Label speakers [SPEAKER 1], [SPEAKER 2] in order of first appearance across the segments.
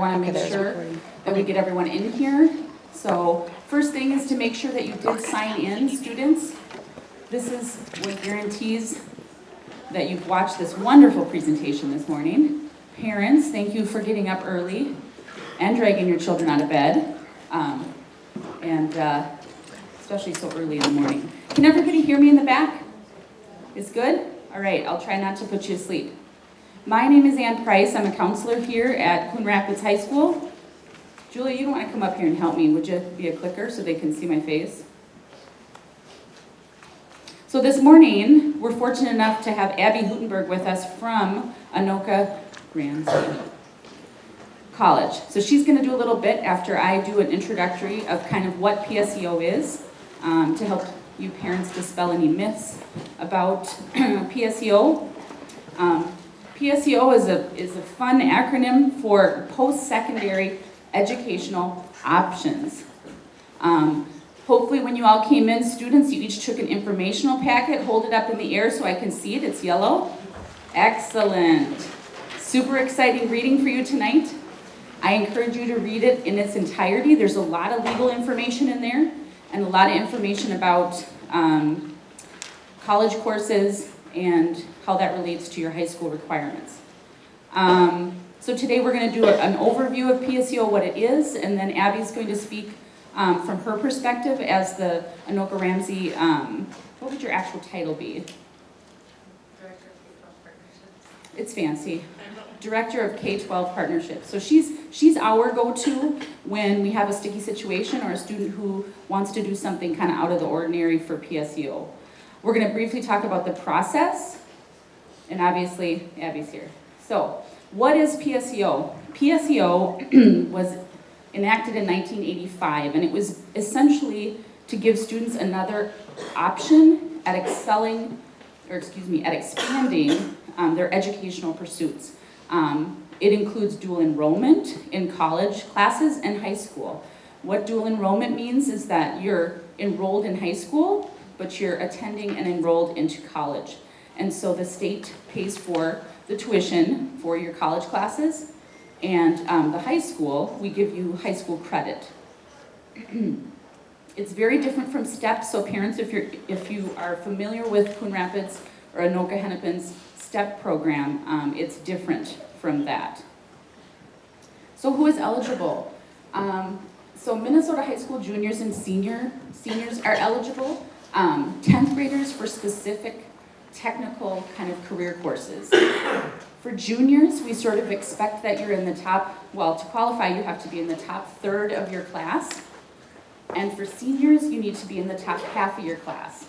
[SPEAKER 1] want to make sure that we get everyone in here. So first thing is to make sure that you did sign in, students. This is what guarantees that you've watched this wonderful presentation this morning. Parents, thank you for getting up early and dragging your children out of bed, especially so early in the morning. Can everybody hear me in the back? It's good? All right, I'll try not to put you to sleep. My name is Ann Price. I'm a counselor here at Coon Rapids High School. Julia, you don't want to come up here and help me, would you? Be a clicker so they can see my face. So this morning, we're fortunate enough to have Abby Hutenberg with us from Anoka Ramsey College. So she's going to do a little bit after I do an introductory of kind of what PSEO is to help you parents dispel any myths about PSEO. PSEO is a fun acronym for post-secondary educational options. Hopefully when you all came in, students, you each took an informational packet. Hold it up in the air so I can see it. It's yellow. Excellent. Super exciting reading for you tonight. I encourage you to read it in its entirety. There's a lot of legal information in there and a lot of information about college courses and how that relates to your high school requirements. So today we're going to do an overview of PSEO, what it is, and then Abby's going to speak from her perspective as the Anoka Ramsey, what would your actual title be?
[SPEAKER 2] Director of K-12 Partnerships.
[SPEAKER 1] It's fancy. Director of K-12 Partnerships. So she's our go-to when we have a sticky situation or a student who wants to do something kind of out of the ordinary for PSEO. We're going to briefly talk about the process, and obviously Abby's here. So what is PSEO? PSEO was enacted in 1985, and it was essentially to give students another option at expanding their educational pursuits. It includes dual enrollment in college classes and high school. What dual enrollment means is that you're enrolled in high school, but you're attending and enrolled into college. And so the state pays for the tuition for your college classes, and the high school, we give you high school credit. It's very different from STEP, so parents, if you are familiar with Coon Rapids or Anoka Hennepin's STEP program, it's different from that. So who is eligible? So Minnesota high school juniors and seniors are eligible. 10th graders for specific technical kind of career courses. For juniors, we sort of expect that you're in the top, well, to qualify, you have to be in the top third of your class. And for seniors, you need to be in the top half of your class.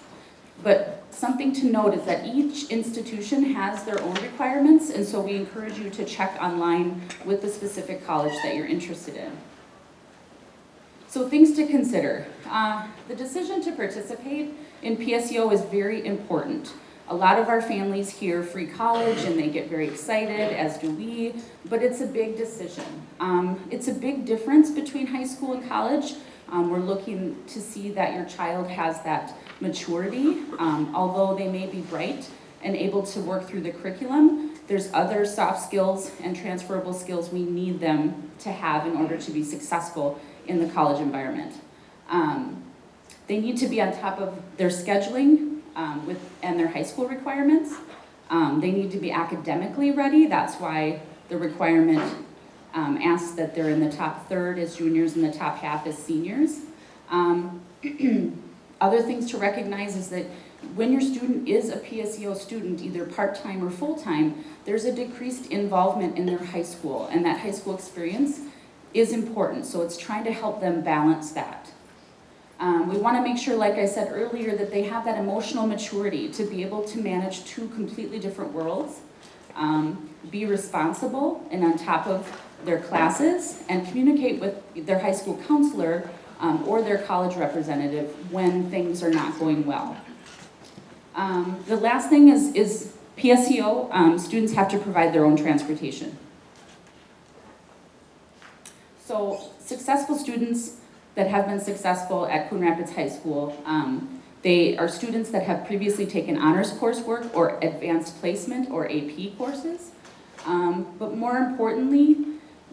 [SPEAKER 1] But something to note is that each institution has their own requirements, and so we encourage you to check online with the specific college that you're interested in. So things to consider. The decision to participate in PSEO is very important. A lot of our families hear free college and they get very excited, as do we, but it's a big decision. It's a big difference between high school and college. We're looking to see that your child has that maturity. Although they may be bright and able to work through the curriculum, there's other soft skills and transferable skills we need them to have in order to be successful in the college environment. They need to be on top of their scheduling and their high school requirements. They need to be academically ready. That's why the requirement asks that they're in the top third as juniors and the top half as seniors. Other things to recognize is that when your student is a PSEO student, either part-time or full-time, there's a decreased involvement in their high school, and that high school experience is important, so it's trying to help them balance that. We want to make sure, like I said earlier, that they have that emotional maturity to be able to manage two completely different worlds, be responsible and on top of their classes, and communicate with their high school counselor or their college representative when things are not going well. The last thing is PSEO, students have to provide their own transportation. So successful students that have been successful at Coon Rapids High School, they are students that have previously taken honors coursework or advanced placement or AP courses. But more importantly,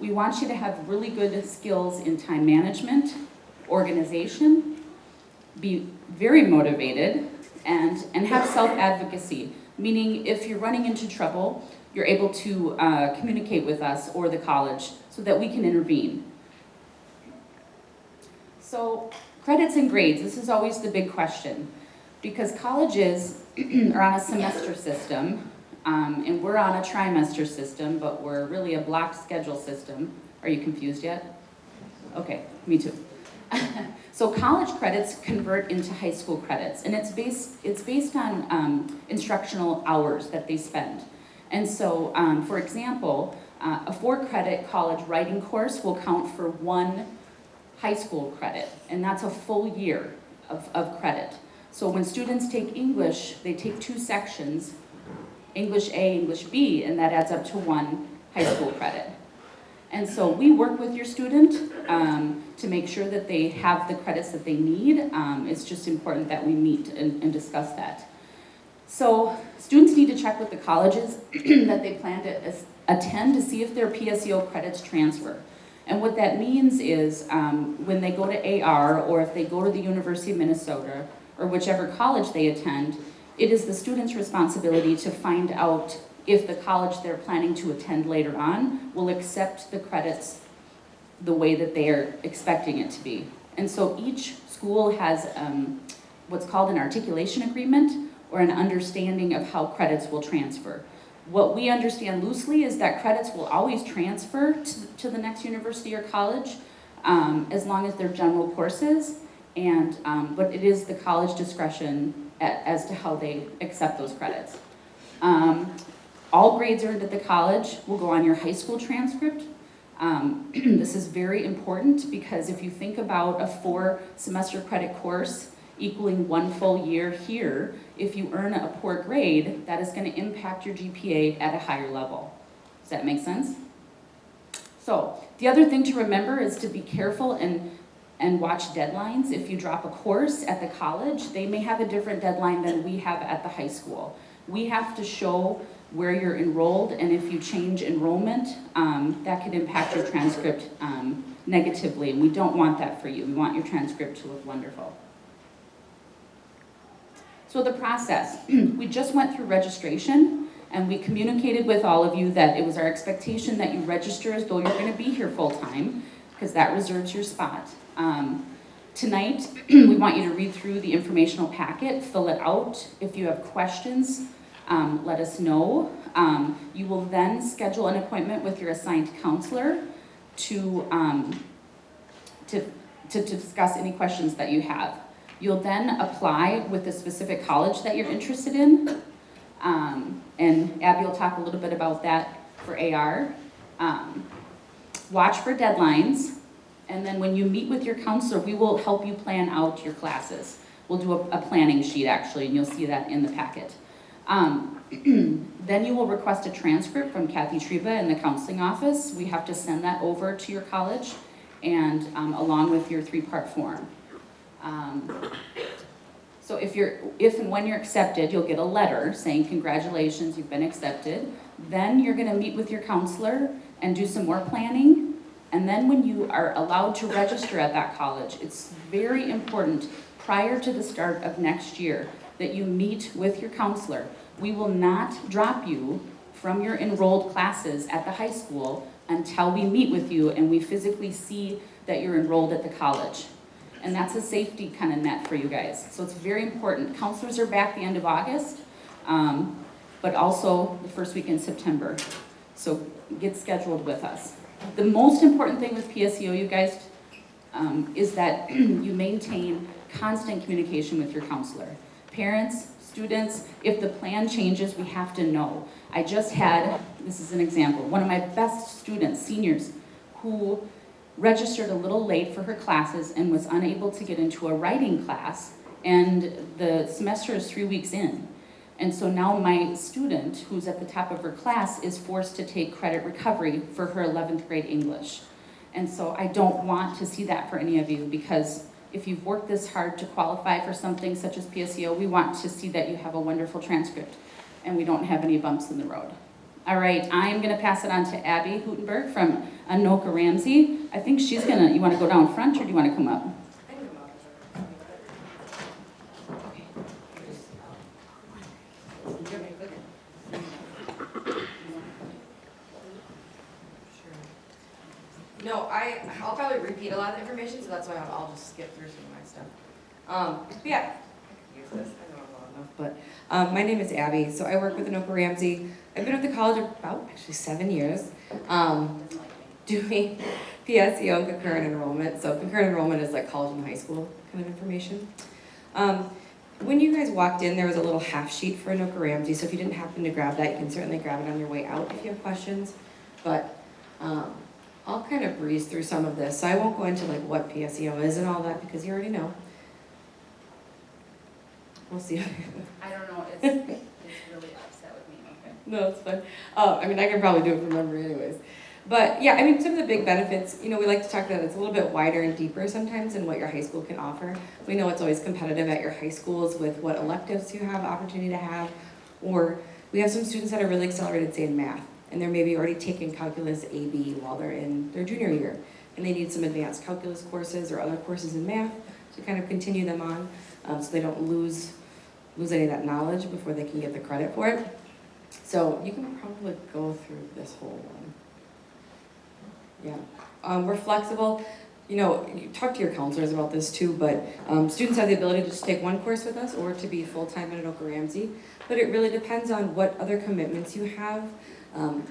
[SPEAKER 1] We want you to have really good skills in time management, organization, be very motivated, and have self-advocacy, meaning if you're running into trouble, you're able to communicate with us or the college so that we can intervene. So credits and grades, this is always the big question, because colleges are on a semester system, and we're on a trimester system, but we're really a block schedule system. Are you confused yet? Okay, me too. So college credits convert into high school credits, and it's based on instructional hours that they spend. And so, for example, a 4-credit college writing course will count for 1 high school credit, and that's a full year of credit. So when students take English, they take 2 sections, English A, English B, and that adds up to 1 high school credit. And so we work with your student to make sure that they have the credits that they need. It's just important that we meet and discuss that. So students need to check with the colleges that they plan to attend to see if their PSEO credits transfer. And what that means is when they go to AR or if they go to the University of Minnesota or whichever college they attend, it is the student's responsibility to find out if the college they're planning to attend later on will accept the credits the way that they are expecting it to be. And so each school has what's called an articulation agreement or an understanding of how credits will transfer. What we understand loosely is that credits will always transfer to the next university or college as long as they're general courses, and but it is the college discretion as to how they accept those credits. All grades earned at the college will go on your high school transcript. This is very important because if you think about a 4-semester credit course equaling 1 full year here, if you earn a poor grade, that is going to impact your GPA at a higher level. Does that make sense? So the other thing to remember is to be careful and watch deadlines. If you drop a course at the college, they may have a different deadline than we have at the high school. We have to show where you're enrolled, and if you change enrollment, that could impact your transcript negatively, and we don't want that for you. We want your transcript to look wonderful. So the process, we just went through registration, and we communicated with all of you that it was our expectation that you register as though you're going to be here full-time, because that reserves your spot. Tonight, we want you to read through the informational packet, fill it out. If you have questions, let us know. You will then schedule an appointment with your assigned counselor to discuss any questions that you have. You'll then apply with the specific college that you're interested in, and Abby will talk a little bit about that for AR. Watch for deadlines, and then when you meet with your counselor, we will help you plan out your classes. We'll do a planning sheet actually, and you'll see that in the packet. Then you will request a transcript from Kathy Treba in the counseling office. We have to send that over to your college, and along with your 3-part form. So if and when you're accepted, you'll get a letter saying congratulations, you've been accepted. Then you're going to meet with your counselor and do some more planning. And then when you are allowed to register at that college, it's very important prior to the start of next year that you meet with your counselor. We will not drop you from your enrolled classes at the high school until we meet with you and we physically see that you're enrolled at the college. And that's a safety kind of net for you guys. So it's very important. Counselors are back the end of August, but also the first week in September. So get scheduled with us. The most important thing with PSEO, you guys, is that you maintain constant communication with your counselor. Parents, students, if the plan changes, we have to know. I just had, this is an example, one of my best students, seniors, who registered a little late for her classes and was unable to get into a writing class, and the semester is 3 weeks in. And so now my student, who's at the top of her class, is forced to take credit recovery for her 11th grade English. And so I don't want to see that for any of you, because if you've worked this hard to qualify for something such as PSEO, we want to see that you have a wonderful transcript and we don't have any bumps in the road. All right, I'm going to pass it on to Abby Hutenberg from Anoka Ramsey. I think she's gonna, you wanna go down front or do you wanna come up?
[SPEAKER 2] I can come up. No, I'll probably repeat a lot of the information, so that's why I'll just skip through some of my stuff. But yeah, I can use this, I know I'm long enough, but my name is Abby, so I work with Anoka Ramsey. I've been with the college about actually 7 years, doing PSEO and concurrent enrollment. So concurrent enrollment is like college and high school kind of information. When you guys walked in, there was a little half sheet for Anoka Ramsey, so if you didn't happen to grab that, you can certainly grab it on your way out if you have questions. But I'll kind of breeze through some of this, so I won't go into like what PSEO is and all that because you already know. We'll see.
[SPEAKER 1] I don't know, it's really upset with me, okay.
[SPEAKER 2] No, it's fine. I mean, I can probably do it from memory anyways. But yeah, I mean, some of the big benefits, we like to talk about it's a little bit wider and deeper sometimes than what your high school can offer. We know it's always competitive at your high schools with what electives you have opportunity to have, or we have some students that are really accelerated, say in math, and they're maybe already taking calculus AB while they're in their junior year, and they need some advanced calculus courses or other courses in math to kind of continue them on, so they don't lose any of that knowledge before they can get the credit for it. So you can probably go through this whole one. Yeah, we're flexible. You talk to your counselors about this too, but students have the ability to just take one course with us or to be full-time at Anoka Ramsey, but it really depends on what other commitments you have.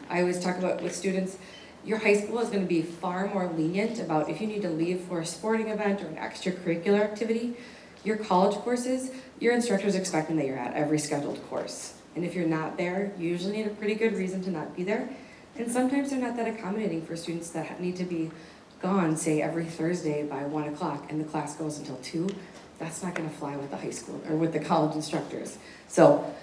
[SPEAKER 2] I always talk about with students, your high school is going to be far more lenient about if you need to leave for a sporting event or an extracurricular activity. Your college courses, your instructor is expecting that you're at every scheduled course. And if you're not there, you usually need a pretty good reason to not be there. And sometimes they're not that accommodating for students that need to be gone, say, every Thursday by 1 o'clock and the class goes until 2. That's not going to fly with the high school or with the college instructors. So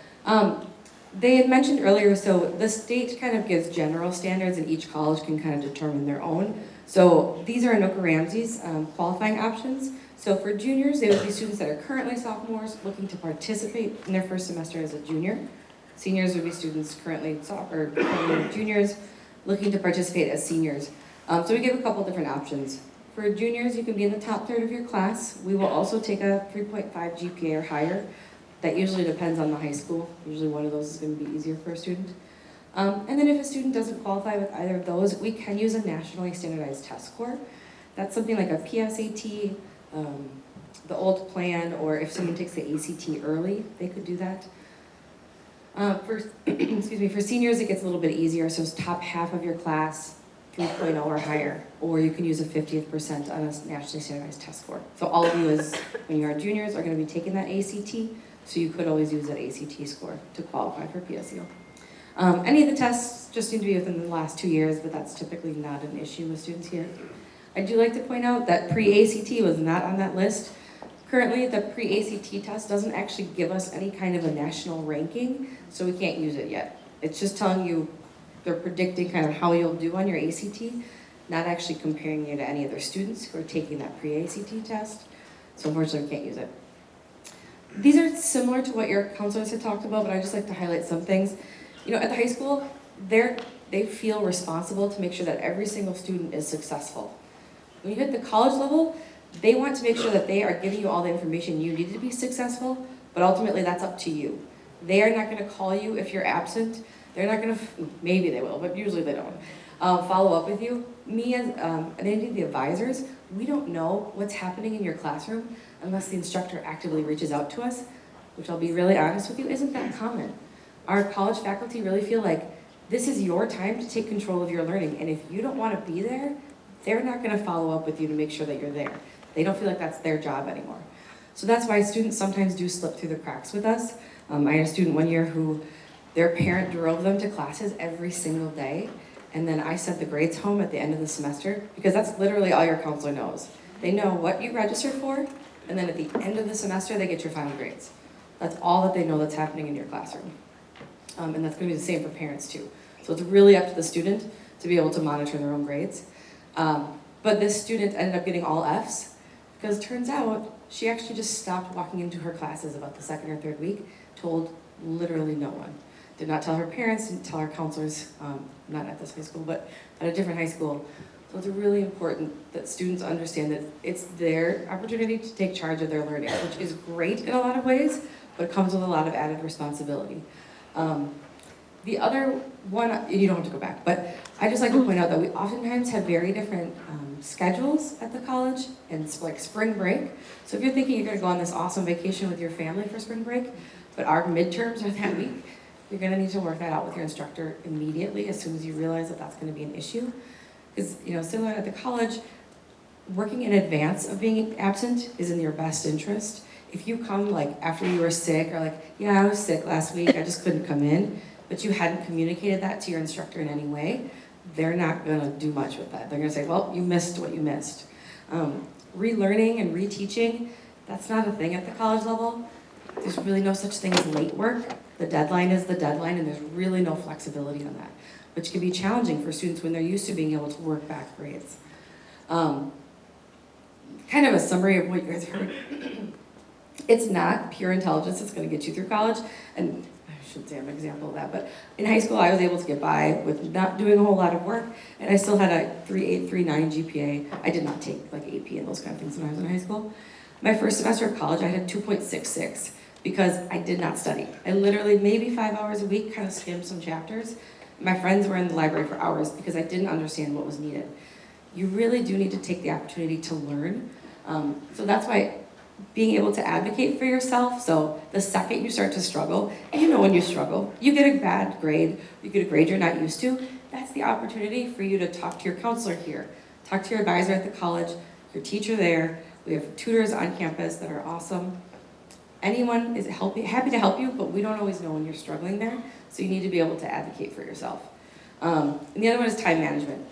[SPEAKER 2] they had mentioned earlier, so the state kind of gives general standards and each college can kind of determine their own. So these are Anoka Ramsey's qualifying options. So for juniors, they would be students that are currently sophomores looking to participate in their first semester as a junior. Seniors would be students currently juniors looking to participate as seniors. So we give a couple different options. For juniors, you can be in the top third of your class. We will also take a 3.5 GPA or higher. That usually depends on the high school. Usually one of those is going to be easier for a student. And then if a student doesn't qualify with either of those, we can use a nationally standardized test score. That's something like a PSAT, the old plan, or if someone takes the ACT early, they could do that. For seniors, it gets a little bit easier. So it's top half of your class, 3.0 or higher, or you can use a 50th percent on a nationally standardized test score. So all of you, when you are juniors, are going to be taking that ACT, so you could always use that ACT score to qualify for PSEO. Any of the tests just need to be within the last 2 years, but that's typically not an issue with students here. I do like to point out that pre-ACT was not on that list. Currently, the pre-ACT test doesn't actually give us any kind of a national ranking, so we can't use it yet. It's just telling you, they're predicting kind of how you'll do on your ACT, not actually comparing you to any other students who are taking that pre-ACT test, so unfortunately we can't use it. These are similar to what your counselors had talked about, but I just like to highlight some things. At the high school, they feel responsible to make sure that every single student is successful. When you hit the college level, they want to make sure that they are giving you all the information you need to be successful, but ultimately that's up to you. They are not going to call you if you're absent. They're not going to, maybe they will, but usually they don't, follow up with you. Me and any of the advisors, we don't know what's happening in your classroom unless the instructor actively reaches out to us, which I'll be really honest with you, isn't that common. Our college faculty really feel like this is your time to take control of your learning, and if you don't want to be there, they're not going to follow up with you to make sure that you're there. They don't feel like that's their job anymore. So that's why students sometimes do slip through the cracks with us. I had a student one year who their parent drove them to classes every single day, and then I sent the grades home at the end of the semester, because that's literally all your counselor knows. They know what you registered for, and then at the end of the semester, they get your final grades. That's all that they know that's happening in your classroom. And that's going to be the same for parents too. So it's really up to the student to be able to monitor their own grades. But this student ended up getting all Fs, because it turns out she actually just stopped walking into her classes about the second or third week, told literally no one. did not tell her parents, didn't tell her counselors, not at this high school, but at a different high school. So it's really important that students understand that it's their opportunity to take charge of their learning, which is great in a lot of ways, but it comes with a lot of added responsibility. The other one, you don't have to go back, but I just like to point out that we oftentimes have very different schedules at the college, and it's like spring break. So if you're thinking you're gonna go on this awesome vacation with your family for spring break, but our midterms are that week, you're gonna need to work that out with your instructor immediately as soon as you realize that that's gonna be an issue. Because, similar at the college, working in advance of being absent is in your best interest. If you come like after you were sick, or like, yeah, I was sick last week, I just couldn't come in, but you hadn't communicated that to your instructor in any way, they're not gonna do much with that. They're gonna say, well, you missed what you missed. Relearning and reteaching, that's not a thing at the college level. There's really no such thing as late work. The deadline is the deadline, and there's really no flexibility on that, which can be challenging for students when they're used to being able to work back grades. Kind of a summary of what you guys heard. It's not pure intelligence that's gonna get you through college, and I shouldn't say I'm an example of that, but in high school I was able to get by with not doing a whole lot of work, and I still had a 3.8, 3.9 GPA. I did not take like AP and those kind of things when I was in high school. My first semester of college I had 2.66 because I did not study. I literally, maybe 5 hours a week, kind of skimmed some chapters. My friends were in the library for hours because I didn't understand what was needed. You really do need to take the opportunity to learn. So that's why being able to advocate for yourself, so the second you start to struggle, and when you struggle, you get a bad grade, you get a grade you're not used to, that's the opportunity for you to talk to your counselor here, talk to your advisor at the college, your teacher there. We have tutors on campus that are awesome. Anyone is happy to help you, but we don't always know when you're struggling there, so you need to be able to advocate for yourself. And the other one is time management.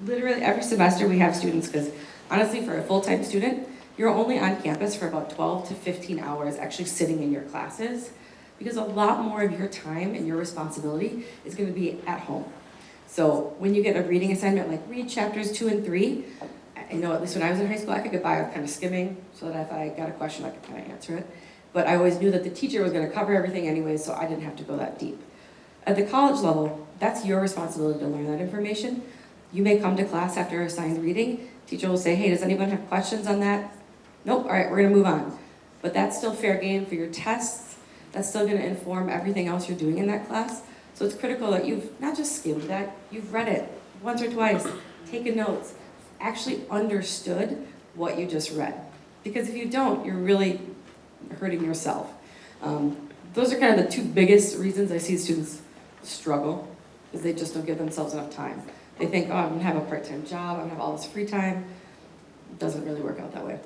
[SPEAKER 2] Literally every semester we have students, because honestly for a full-time student, you're only on campus for about 12 to 15 hours actually sitting in your classes, because a lot more of your time and your responsibility is going to be at home. So when you get a reading assignment, like read chapters 2 and 3, I know at least when I was in high school I could get by with kind of skimming, so that if I got a question I could kind of answer it. But I always knew that the teacher was going to cover everything anyway, so I didn't have to go that deep. At the college level, that's your responsibility to learn that information. You may come to class after a assigned reading, teacher will say, hey, does anyone have questions on that? Nope, all right, we're gonna move on. But that's still fair game for your tests. That's still gonna inform everything else you're doing in that class. So it's critical that you've not just skimmed that, you've read it once or twice, taken notes, actually understood what you just read. Because if you don't, you're really hurting yourself. Those are kind of the two biggest reasons I see students struggle, is they just don't give themselves enough time. They think, oh, I'm gonna have a part-time job, I'm gonna have all this free time. It doesn't really work out that way.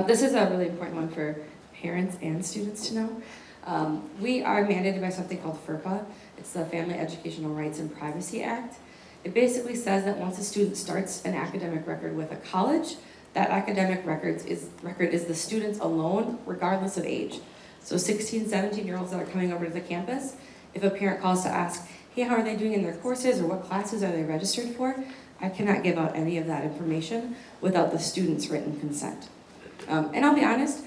[SPEAKER 2] This is a really important one for parents and students to know. We are mandated by something called FERPA. It's the Family Educational Rights and Privacy Act. It basically says that once a student starts an academic record with a college, that academic record is the student's alone, regardless of age. So 16, 17-year-olds that are coming over to the campus, if a parent calls to ask, hey, how are they doing in their courses, or what classes are they registered for, I cannot give out any of that information without the student's written consent. And I'll be honest,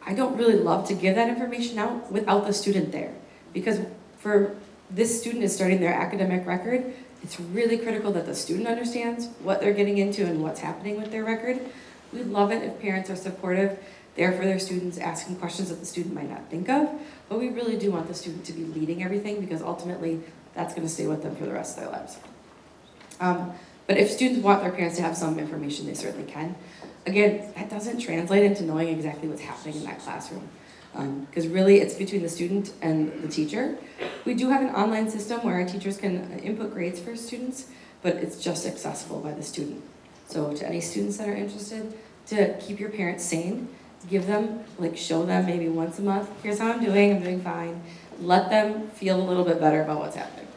[SPEAKER 2] I don't really love to give that information out without the student there. Because for this student is starting their academic record, it's really critical that the student understands what they're getting into and what's happening with their record. We'd love it if parents are supportive, there for their students, asking questions that the student might not think of, but we really do want the student to be leading everything, because ultimately that's going to stay with them for the rest of their lives. But if students want their parents to have some information, they certainly can. Again, that doesn't translate into knowing exactly what's happening in that classroom, because really it's between the student and the teacher. We do have an online system where our teachers can input grades for students, but it's just accessible by the student. So to any students that are interested, to keep your parents sane, give them, show them maybe once a month, here's how I'm doing fine. Let them feel a little bit better about what's happening.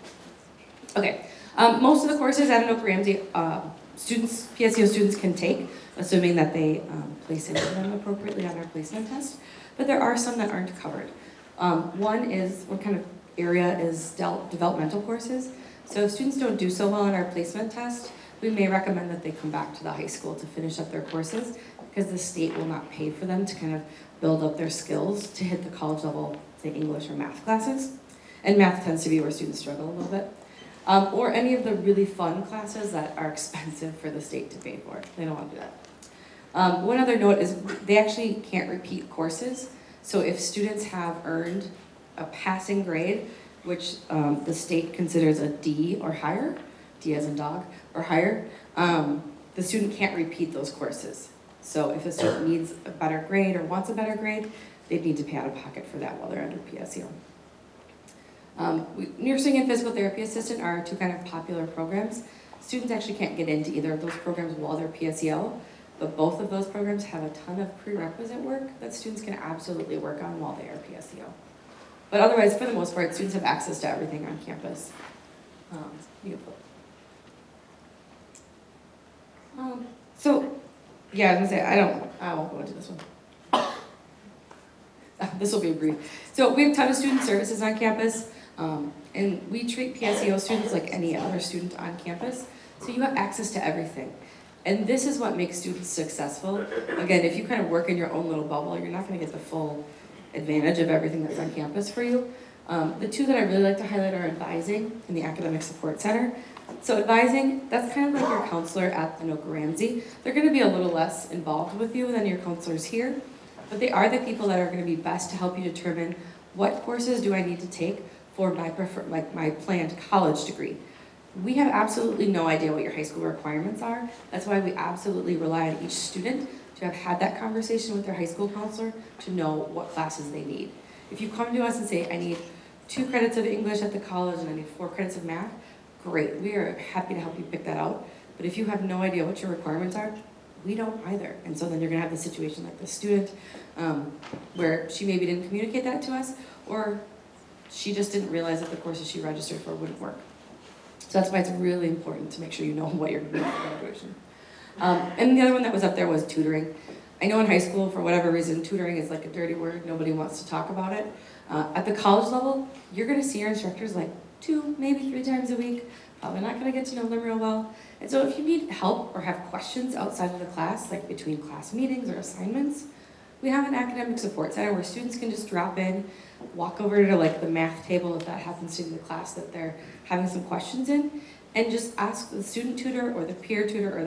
[SPEAKER 2] Okay, most of the courses at Anoka Ramsey, PSEO students can take, assuming that they place into them appropriately on our placement test, but there are some that aren't covered. One kind of area is developmental courses. So if students don't do so well on our placement test, we may recommend that they come back to the high school to finish up their courses, because the state will not pay for them to kind of build up their skills to hit the college level, say English or math classes. And math tends to be where students struggle a little bit. Or any of the really fun classes that are expensive for the state to pay for. They don't want to do that. One other note is they actually can't repeat courses. So if students have earned a passing grade, which the state considers a D or higher, D as in dog, or higher, the student can't repeat those courses. So if a student needs a better grade or wants a better grade, they'd need to pay out of pocket for that while they're under PSEO. Nursing and physical therapy assistant are two kind of popular programs. Students actually can't get into either of those programs while they're PSEO, but both of those programs have a ton of prerequisite work that students can absolutely work on while they are PSEO. But otherwise, for the most part, students have access to everything on campus. So, yeah, I was gonna say, I won't go into this one. This will be brief. So we have a ton of student services on campus, and we treat PSEO students like any other student on campus, so you have access to everything. And this is what makes students successful. Again, if you kind of work in your own little bubble, you're not gonna get the full advantage of everything that's on campus for you. The two that I really like to highlight are advising and the academic support center. So advising, that's kind of like your counselor at the Anoka Ramsey. They're gonna be a little less involved with you than your counselors here, but they are the people that are gonna be best to help you determine what courses do I need to take for my planned college degree. We have absolutely no idea what your high school requirements are. That's why we absolutely rely on each student to have had that conversation with their high school counselor to know what classes they need. If you come to us and say, I need 2 credits of English at the college and I need 4 credits of math, great, we are happy to help you pick that out. But if you have no idea what your requirements are, we don't either. And so then you're gonna have the situation like the student where she maybe didn't communicate that to us, or she just didn't realize that the courses she registered for wouldn't work. So that's why it's really important to make sure you know what you're doing for graduation. And the other one that was up there was tutoring. I know in high school, for whatever reason, tutoring is like a dirty word. Nobody wants to talk about it. At the college level, you're gonna see your instructors like 2, maybe 3 times a week. Probably not gonna get to know them real well. And so if you need help or have questions outside of the class, like between class meetings or assignments, we have an academic support center where students can just drop in, walk over to like the math table if that happens to be the class that they're having some questions in, and just ask the student tutor or the peer tutor or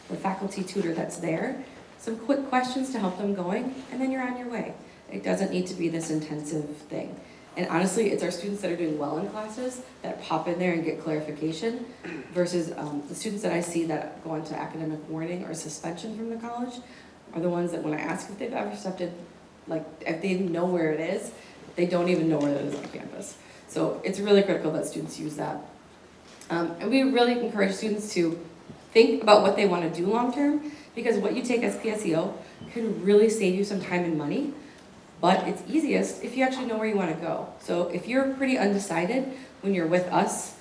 [SPEAKER 2] the faculty tutor that's there some quick questions to help them going, and then you're on your way. It doesn't need to be this intensive thing. And honestly, it's our students that are doing well in classes that pop in there and get clarification versus the students that I see that go into academic warning or suspension from the college are the ones that when I ask if they've ever accepted, like if they know where it is, they don't even know where it is on campus. So it's really critical that students use that. And we really encourage students to think about what they want to do long term, because what you take as PSEO can really save you some time and money, but it's easiest if you actually know where you want to go. So if you're pretty undecided when you're with us,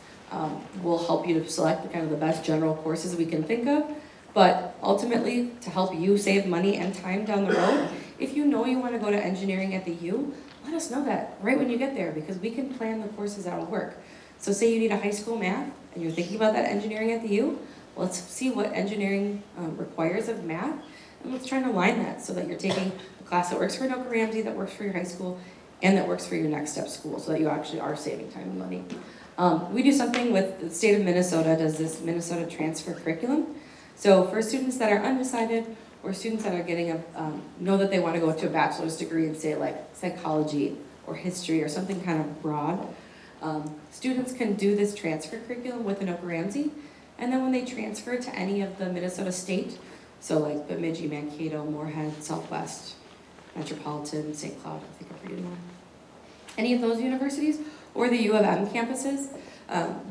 [SPEAKER 2] we'll help you to select kind of the best general courses we can think of. But ultimately, to help you save money and time down the road, if you know you want to go to engineering at the U, let us know that right when you get there, because we can plan the courses that will work. So say you need a high school math, and you're thinking about that engineering at the U, let's see what engineering requires of math, and let's try and align that so that you're taking a class that works for Anoka Ramsey, that works for your high school, and that works for your next step school, so that you actually are saving time and money. We do something with the state of Minnesota, does this Minnesota transfer curriculum. So for students that are undecided, or students that are getting know that they want to go to a bachelor's degree in, say, like psychology or history or something kind of broad, students can do this transfer curriculum with Anoka Ramsey, and then when they transfer to any of the Minnesota state, so like Bemidji, Mankato, Moorhead, Southwest, Metropolitan, St. Cloud, I think I'm reading one, any of those universities, or the U of M campuses,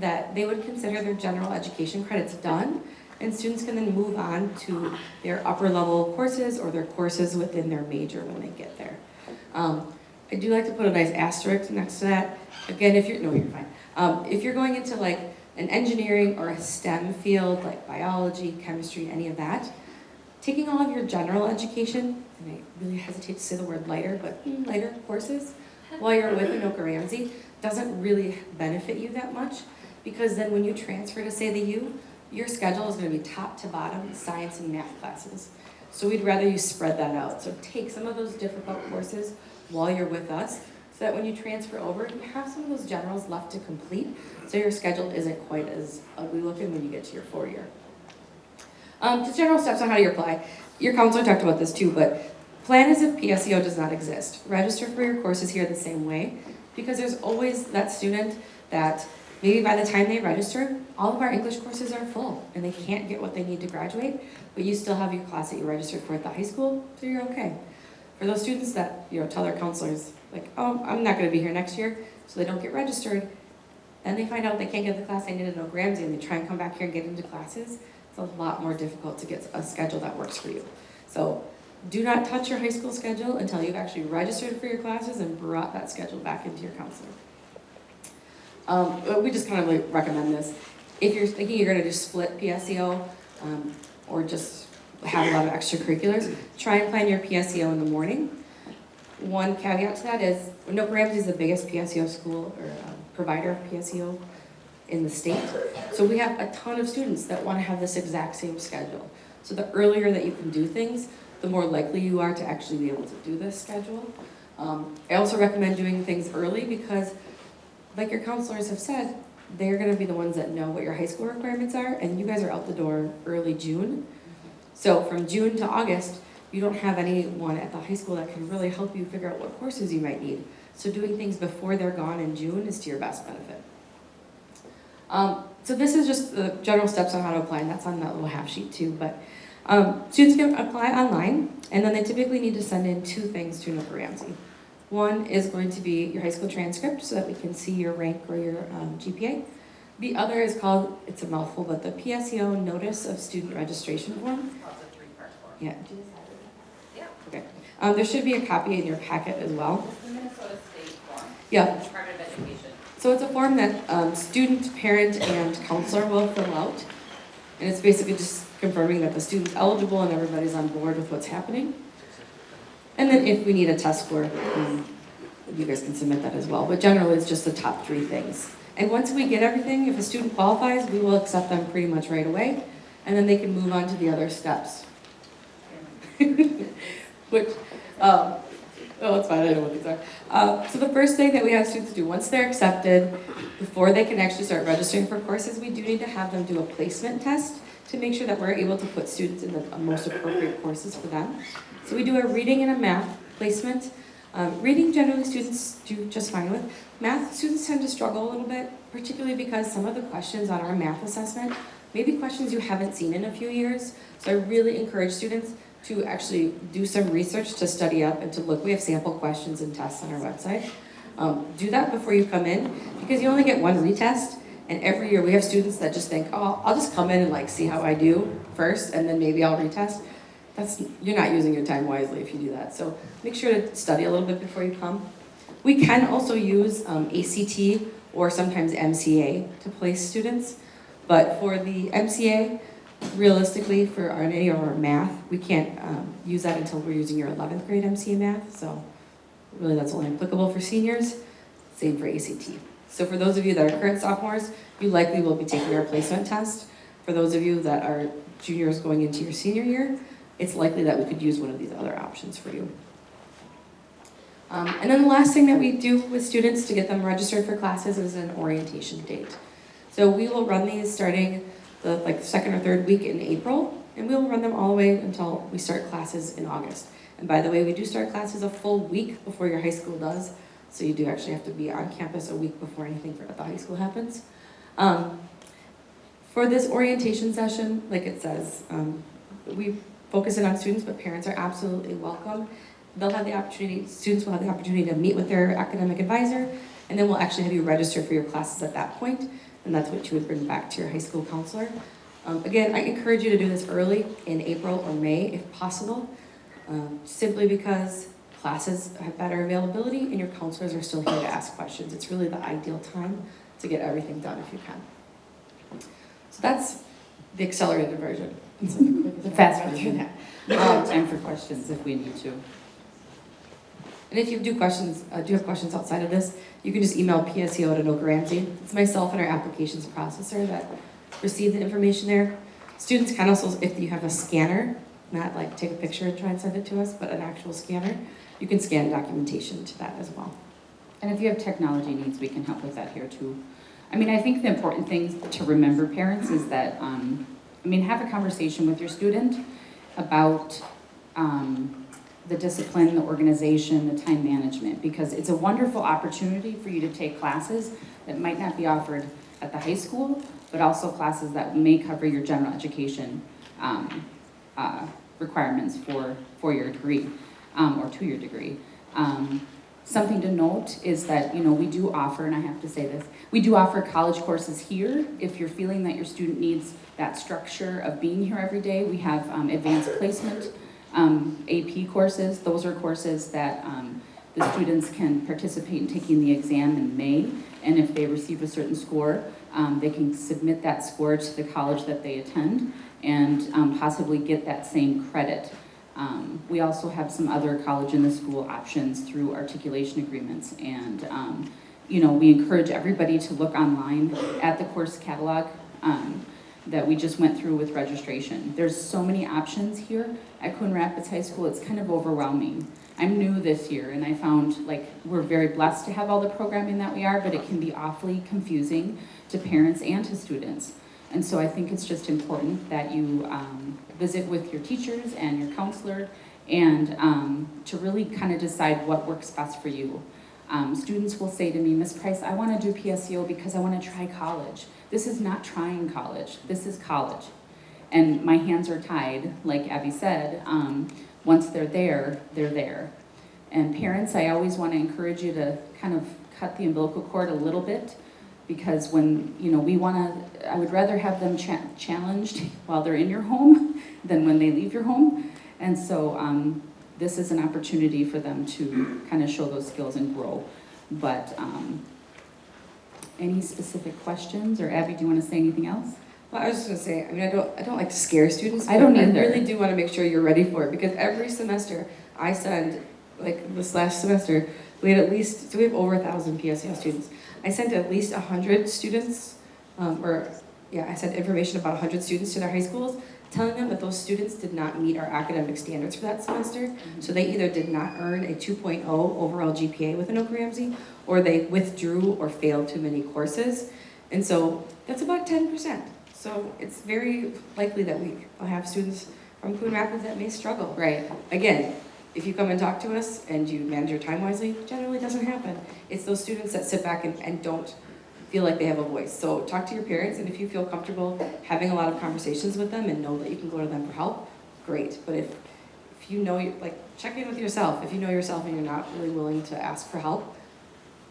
[SPEAKER 2] that they would consider their general education credits done, and students can then move on to their upper level courses or their courses within their major when they get there. I do like to put a nice asterisk next to that. Again, if you're fine. If you're going into like an engineering or a STEM field like biology, chemistry, any of that, taking all of your general education, and I really hesitate to say the word lighter, but lighter courses while you're with Anoka Ramsey doesn't really benefit you that much, because then when you transfer to, say, the U, your schedule is going to be top to bottom science and math classes. So we'd rather you spread that out. So take some of those difficult courses while you're with us, so that when you transfer over, you have some of those generals left to complete, so your schedule isn't quite as ugly looking when you get to your 4-year. Just general steps on how to apply. Your counselor talked about this too, but plan as if PSEO does not exist. Register for your courses here the same way, because there's always that student that maybe by the time they register, all of our English courses are full and they can't get what they need to graduate, but you still have your class that you registered for at the high school, so you're okay. For those students that tell their counselors, like, oh, I'm not going to be here next year, so they don't get registered, then they find out they can't get the class they need at Oak Ramsey and they try and come back here and get into classes, it's a lot more difficult to get a schedule that works for you. So do not touch your high school schedule until you've actually registered for your classes and brought that schedule back into your counselor. We just kind of like recommend this. If you're thinking you're going to just split PSEO or just have a lot of extracurriculars, try and plan your PSEO in the morning. One caveat to that is, Oak Ramsey is the biggest PSEO school or provider of PSEO in the state. So we have a ton of students that want to have this exact same schedule. So the earlier that you can do things, the more likely you are to actually be able to do this schedule. I also recommend doing things early because, like your counselors have said, they're going to be the ones that know what your high school requirements are, and you guys are out the door early June. So from June to August, you don't have anyone at the high school that can really help you figure out what courses you might need. So doing things before they're gone in June is to your best benefit. So this is just the general steps on how to apply, and that's on that little half sheet too. But students can apply online, and then they typically need to send in 2 things to Oak Ramsey. One is going to be your high school transcript so that we can see your rank or your GPA. The other is called, it's a mouthful, but the PSEO Notice of Student Registration Form.
[SPEAKER 3] It's a 3-part form.
[SPEAKER 2] Yeah.
[SPEAKER 3] Yeah.
[SPEAKER 2] Okay. There should be a copy in your packet as well.
[SPEAKER 3] It's the Minnesota State form.
[SPEAKER 2] Yeah.
[SPEAKER 3] Department of Education.
[SPEAKER 2] So it's a form that student, parent, and counselor will fill out. And it's basically just confirming that the student's eligible and everybody's on board with what's happening. And then if we need a test score, you guys can submit that as well. But generally, it's just the top 3 things. And once we get everything, if a student qualifies, we will accept them pretty much right away. And then they can move on to the other steps. Which, oh, it's fine, I know what these are. So the first thing that we have students do, once they're accepted, before they can actually start registering for courses, we do need to have them do a placement test to make sure that we're able to put students in the most appropriate courses for them. So we do a reading and a math placement. Reading, generally, students do just fine with. Math, students tend to struggle a little bit, particularly because some of the questions on our math assessment may be questions you haven't seen in a few years. So I really encourage students to actually do some research, to study up, and to look. We have sample questions and tests on our website. Do that before you come in, because you only get one retest, and every year we have students that just think, oh, I'll just come in and like see how I do first, and then maybe I'll retest. You're not using your time wisely if you do that. So make sure to study a little bit before you come. We can also use ACT or sometimes MCA to place students, but for the MCA, realistically, for any of our math, we can't use that until we're using your 11th grade MCA math, so really that's only applicable for seniors, same for ACT. So for those of you that are current sophomores, you likely will be taking our placement test. For those of you that are juniors going into your senior year, it's likely that we could use one of these other options for you. And then the last thing that we do with students to get them registered for classes is an orientation date. So we will run these starting the second or third week in April, and we'll run them all the way until we start classes in August. And by the way, we do start classes a full week before your high school does, so you do actually have to be on campus a week before anything at the high school happens. For this orientation session, like it says, we focus it on students, but parents are absolutely welcome. They'll have the opportunity, students will have the opportunity to meet with their academic advisor, and then we'll actually have you register for your classes at that point, and that's what you would bring back to your high school counselor. Again, I encourage you to do this early in April or May if possible, simply because classes have better availability and your counselors are still here to ask questions. It's really the ideal time to get everything done if you can. So that's the accelerated version. It's
[SPEAKER 1] The fast version. We have time for questions if we need to.
[SPEAKER 2] And if you do have questions outside of this, you can just email PSEO to Oak Ramsey. It's myself and our applications processor that receive the information there. Students can also, if you have a scanner, not like take a picture and try and send it to us, but an actual scanner, you can scan documentation to that as well.
[SPEAKER 1] And if you have technology needs, we can help with that here too. I mean, I think the important thing to remember, parents, is that, have a conversation with your student about the discipline, the organization, the time management, because it's a wonderful opportunity for you to take classes that might not be offered at the high school, but also classes that may cover your general education requirements for your degree or 2-year degree. Something to note is that, we do offer, and I have to say this, we do offer college courses here. If you're feeling that your student needs that structure of being here every day, we have advanced placement AP courses. Those are courses that the students can participate in taking the exam in May, and if they receive a certain score, they can submit that score to the college that they attend and possibly get that same credit. We also have some other college in the school options through articulation agreements, and we encourage everybody to look online at the course catalog that we just went through with registration. There's so many options here at Coon Rapids High School, it's kind of overwhelming. I'm new this year, and I found we're very blessed to have all the programming that we are, but it can be awfully confusing to parents and to students. And so I think it's just important that you visit with your teachers and your counselor and to really kind of decide what works best for you. Students will say to me, Ms. Price, I want to do PSEO because I want to try college. This is not trying college, this is college. And my hands are tied, like Abby said. Once they're there, they're there. And parents, I always want to encourage you to kind of cut the umbilical cord a little bit, because when, I would rather have them challenged while they're in your home than when they leave your home. And so this is an opportunity for them to kind of show those skills and grow. But any specific questions? Or Abby, do you want to say anything else?
[SPEAKER 2] Well, I was just gonna say, I don't like to scare students.
[SPEAKER 1] I don't
[SPEAKER 2] but
[SPEAKER 1] either.
[SPEAKER 2] I really do want to make sure you're ready for it, because every semester I send, this last semester, we have over 1,000 PSEO students. I sent at least 100 students, I sent information about 100 students to their high schools, telling them that those students did not meet our academic standards for that semester. So they either did not earn a 2.0 overall GPA with Anoka Ramsey, or they withdrew or failed too many courses. And so that's about 10%. So it's very likely that we will have students from Coon Rapids that may struggle.
[SPEAKER 1] Right.
[SPEAKER 2] Again, if you come and talk to us and you manage your time wisely, generally doesn't happen. It's those students that sit back and don't feel like they have a voice. So talk to your parents, and if you feel comfortable having a lot of conversations with them and know that you can go to them for help, great. But if you know, check in with yourself. If you know yourself and you're not really willing to ask for help,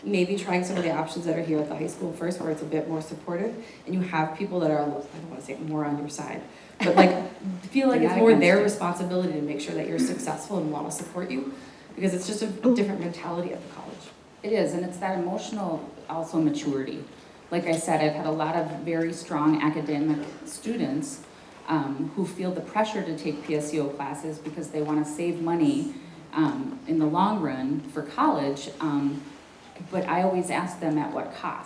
[SPEAKER 2] maybe trying some of the options that are here at the high school first, where it's a bit more supportive, and you have people that are, I don't want to say more on your side, but feel like it's more their responsibility to make sure that you're successful and want to support you, because it's just a different mentality at the college.
[SPEAKER 1] It is, and it's that emotional also maturity. Like I said, I've had a lot of very strong academic students who feel the pressure to take PSEO classes because they want to save money in the long run for college, but I always ask them at what cost.